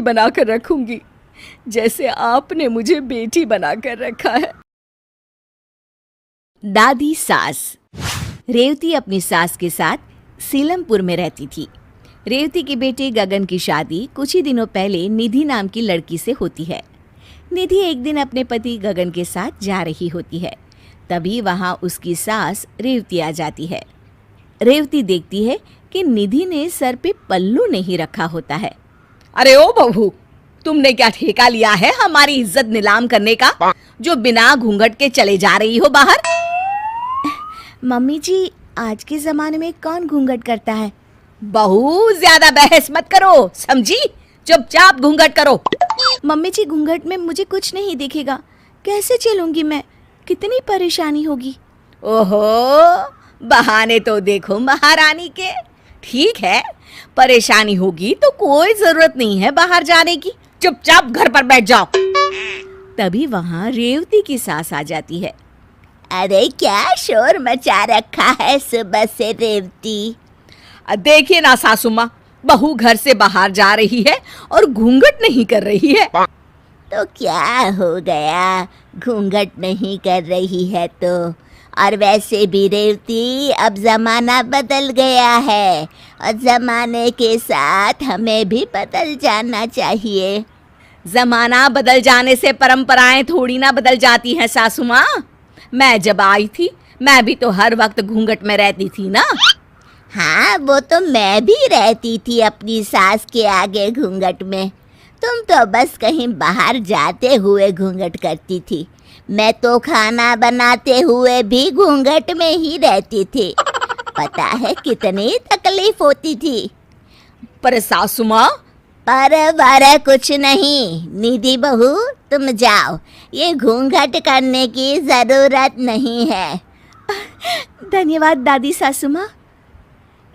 ऐसी बनाकर रखूंगी जैसे आपने मुझे बेटी बनाकर रखा है। दादी सास। रेवती अपनी सास के साथ सीलमपुर में रहती थी। रेवती के बेटे गगन की शादी कुछ ही दिनों पहले निधि नाम की लड़की से होती है। निधि एक दिन अपने पति गगन के साथ जा रही होती है। तभी वहां उसकी सास रेवती आ जाती है। रेवती देखती है कि निधि ने सर पे पल्लू नहीं रखा होता है। अरे ओ बहू, तुमने क्या ठेका लिया है हमारी इज्जत नीलाम करने का, जो बिना घूंघट के चले जा रही हो बाहर? मम्मी जी, आज के जमाने में कौन घूंघट करता है? बहू, ज्यादा बहस मत करो, समझी? चुपचाप घूंघट करो। मम्मी जी, घूंघट में मुझे कुछ नहीं दिखेगा, कैसे चलूंगी मैं? कितनी परेशानी होगी। ओहो, बहाने तो देखो महारानी के। ठीक है, परेशानी होगी तो कोई जरूरत नहीं है बाहर जाने की, चुपचाप घर पर बैठ जाओ। तभी वहाँ रेवती की सास आ जाती है। अरे क्या शोर मचा रखा है सुबह से रेवती? देखिए ना सासू माँ, बहू घर से बाहर जा रही है और घूंघट नहीं कर रही है। तो क्या हो गया, घूंघट नहीं कर रही है तो? और वैसे भी रेवती, अब जमाना बदल गया है और जमाने के साथ हमें भी बदल जाना चाहिए। जमाना बदल जाने से परंपराएं थोड़ी ना बदल जाती हैं सासू माँ। मैं जब आई थी, मैं भी तो हर वक्त घूंघट में रहती थी ना। हाँ, वो तो मैं भी रहती थी अपनी सास के आगे घूंघट में। तुम तो बस कहीं बाहर जाते हुए घूंघट करती थी। मैं तो खाना बनाते हुए भी घूंघट में ही रहती थी। पता है कितनी तकलीफ होती थी। पर सासू माँ, पर कुछ नहीं। निधि बहू, तुम जाओ, ये घूंघट करने की जरूरत नहीं है। धन्यवाद दादी सासू माँ।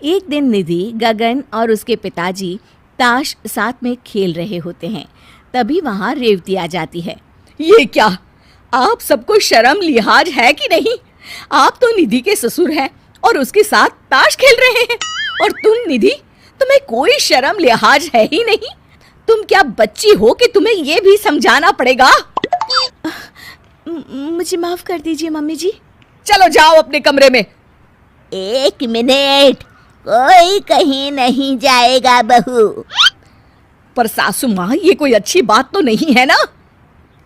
एक दिन निधि, गगन और उसके पिताजी ताश साथ में खेल रहे होते हैं। तभी वहाँ रेवती आ जाती है। ये क्या, आप सबको शर्म लिहाज है कि नहीं? आप तो निधि के ससुर हैं और उसके साथ ताश खेल रहे हैं, और तुम निधि, तुम्हें कोई शर्म लिहाज है ही नहीं? तुम क्या बच्ची हो कि तुम्हें ये भी समझाना पड़ेगा? मुझे माफ कर दीजिए मम्मी जी। चलो जाओ अपने कमरे में। एक मिनट, कोई कहीं नहीं जाएगा बहू। पर सासू माँ, ये कोई अच्छी बात तो नहीं है ना?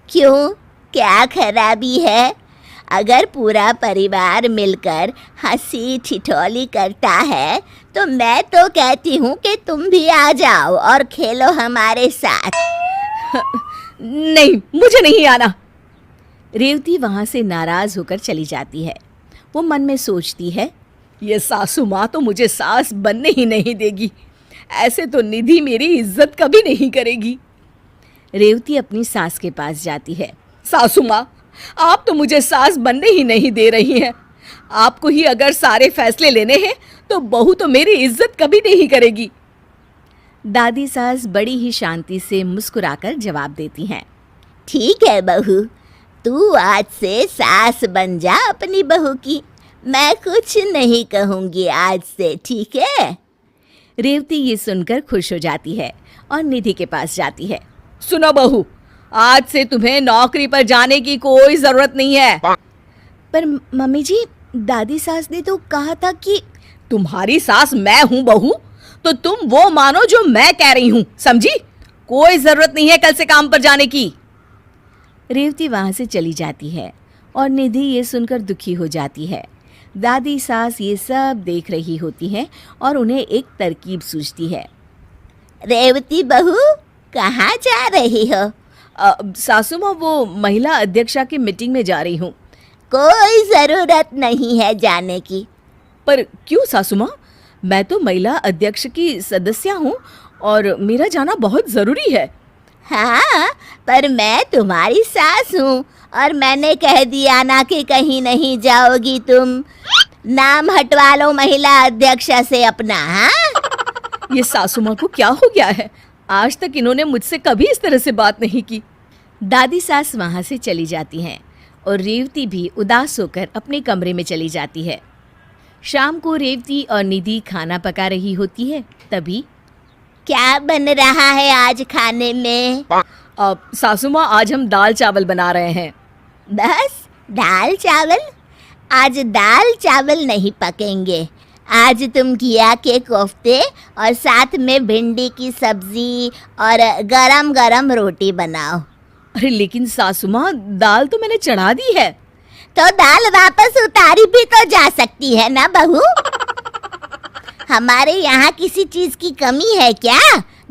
क्यों, क्या खराबी है? अगर पूरा परिवार मिलकर हंसी ठिठोली करता है तो मैं तो कहती हूँ कि तुम भी आ जाओ और खेलो हमारे साथ। नहीं, मुझे नहीं आना। रेवती वहाँ से नाराज होकर चली जाती है। वो मन में सोचती है, ये सासू माँ तो मुझे सास बनने ही नहीं देगी। ऐसे तो निधि मेरी इज्जत कभी नहीं करेगी। रेवती अपनी सास के पास जाती है। सासू माँ, आप तो मुझे सास बनने ही नहीं दे रही हैं। आपको ही अगर सारे फैसले लेने हैं तो बहू तो मेरी इज्जत कभी नहीं करेगी। दादी सास बड़ी ही शांति से मुस्कुराकर जवाब देती हैं। ठीक है बहू, तू आज से सास बन जा अपनी बहू की। मैं कुछ नहीं कहूँगी आज से, ठीक है? रेवती ये सुनकर खुश हो जाती है और निधि के पास जाती है। सुनो बहू, आज से तुम्हें नौकरी पर जाने की कोई जरूरत नहीं है। पर मम्मी जी, दादी सास ने तो कहा था कि... तुम्हारी सास मैं हूँ बहू, तो तुम वो मानो जो मैं कह रही हूँ, समझी? कोई जरूरत नहीं है कल से काम पर जाने की। रेवती वहाँ से चली जाती है और निधि ये सुनकर दुखी हो जाती है। दादी सास ये सब देख रही होती हैं और उन्हें एक तरकीब सूझती है। रेवती बहू, कहाँ जा रही हो? सासू माँ, वो महिला अध्यक्षा की मीटिंग में जा रही हूँ। कोई जरूरत नहीं है जाने की। पर क्यों सासू माँ? मैं तो महिला अध्यक्ष की सदस्य हूँ और मेरा जाना बहुत जरूरी है। हाँ, पर मैं तुम्हारी सास हूँ और मैंने कह दिया ना कि कहीं नहीं जाओगी तुम। नाम हटवा लो महिला अध्यक्षा से अपना। हाँ, ये सासू माँ को क्या हो गया है? आज तक इन्होंने मुझसे कभी इस तरह से बात नहीं की। दादी सास वहाँ से चली जाती हैं और रेवती भी उदास होकर अपने कमरे में चली जाती है। शाम को रेवती और निधि खाना पका रही होती है। तभी, क्या बन रहा है आज खाने में? अब सासू माँ, आज हम दाल चावल बना रहे हैं। बस दाल चावल? आज दाल चावल नहीं पकेंगे। आज तुम घिया के कोफ्ते और साथ में भिंडी की सब्जी और गरम गरम रोटी बनाओ। अरे लेकिन सासू माँ, दाल तो मैंने चढ़ा दी है। तो दाल वापस उतारी भी तो जा सकती है ना बहू। हमारे यहाँ किसी चीज की कमी है क्या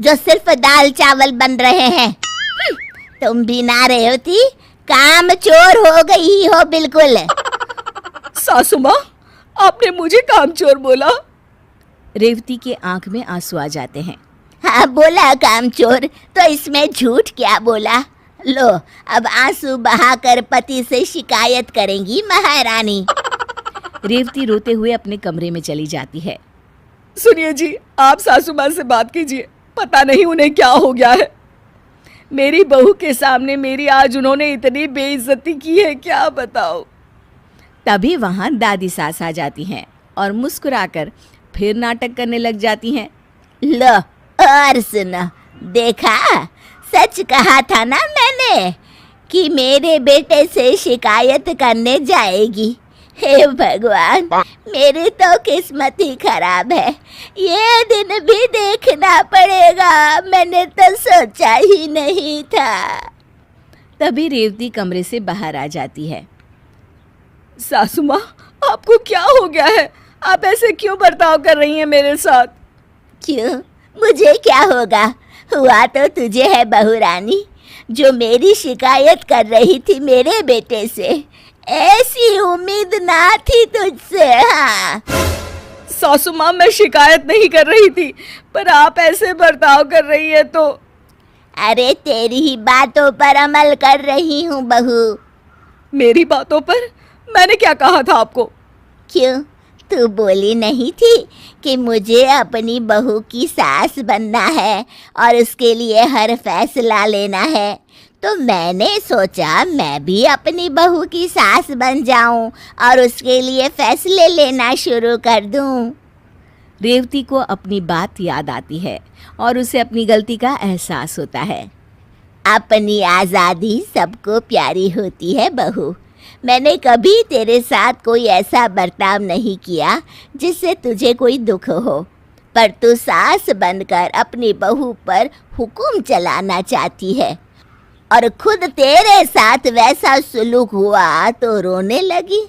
जो सिर्फ दाल चावल बन रहे हैं? तुम भी ना रेवती काम चोर हो गई हो बिल्कुल। सासू माँ, आपने मुझे कामचोर बोला? रेवती के आंख में आंसू आ जाते हैं। हाँ बोला कामचोर, तो इसमें झूठ क्या बोला? लो अब आंसू बहाकर पति से शिकायत करेंगी महारानी। रेवती रोते हुए अपने कमरे में चली जाती है। सुनिए जी, आप सासू माँ से बात कीजिए, पता नहीं उन्हें क्या हो गया है। मेरी बहू के सामने मेरी आज उन्होंने इतनी बेइज्जती की है, क्या बताओ। तभी वहां दादी सास आ जाती हैं और मुस्कुराकर फिर नाटक करने लग जाती हैं। लो और सुनो, देखा सच कहा था ना मैंने कि मेरे बेटे से शिकायत करने जाएगी। हे भगवान, मेरी तो किस्मत ही खराब है। ये दिन भी देखना पड़ेगा, मैंने तो सोचा ही नहीं था। तभी रेवती कमरे से बाहर आ जाती है। सासू माँ, आपको क्या हो गया है? आप ऐसे क्यों बर्ताव कर रही हैं मेरे साथ? क्यों, मुझे क्या होगा? हुआ तो तुझे है बहू रानी, जो मेरी शिकायत कर रही थी मेरे बेटे से। ऐसी उम्मीद ना थी तुझसे। हाँ सासू माँ, मैं शिकायत नहीं कर रही थी, पर आप ऐसे बर्ताव कर रही है तो। अरे तेरी ही बातों पर अमल कर रही हूँ बहू। मेरी बातों पर? मैंने क्या कहा था आपको? क्यों, तू बोली नहीं थी कि मुझे अपनी बहू की सास बनना है और उसके लिए हर फैसला लेना है? तो मैंने सोचा मैं भी अपनी बहू की सास बन जाऊं और उसके लिए फैसले लेना शुरू कर दूं। रेवती को अपनी बात याद आती है और उसे अपनी गलती का एहसास होता है। अपनी आज़ादी सबको प्यारी होती है बहू। मैंने कभी तेरे साथ कोई ऐसा बर्ताव नहीं किया जिससे तुझे कोई दुख हो, पर तू सास बनकर अपनी बहू पर हुक्म चलाना चाहती है और खुद तेरे साथ वैसा सुलूक हुआ तो रोने लगी।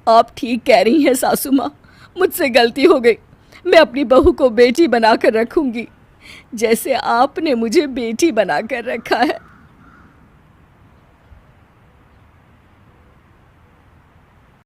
आप ठीक कह रही हैं सासू माँ, मुझसे गलती हो गई। मैं अपनी बहू को बेटी बनाकर रखूंगी, जैसे आपने मुझे बेटी बनाकर रखा है।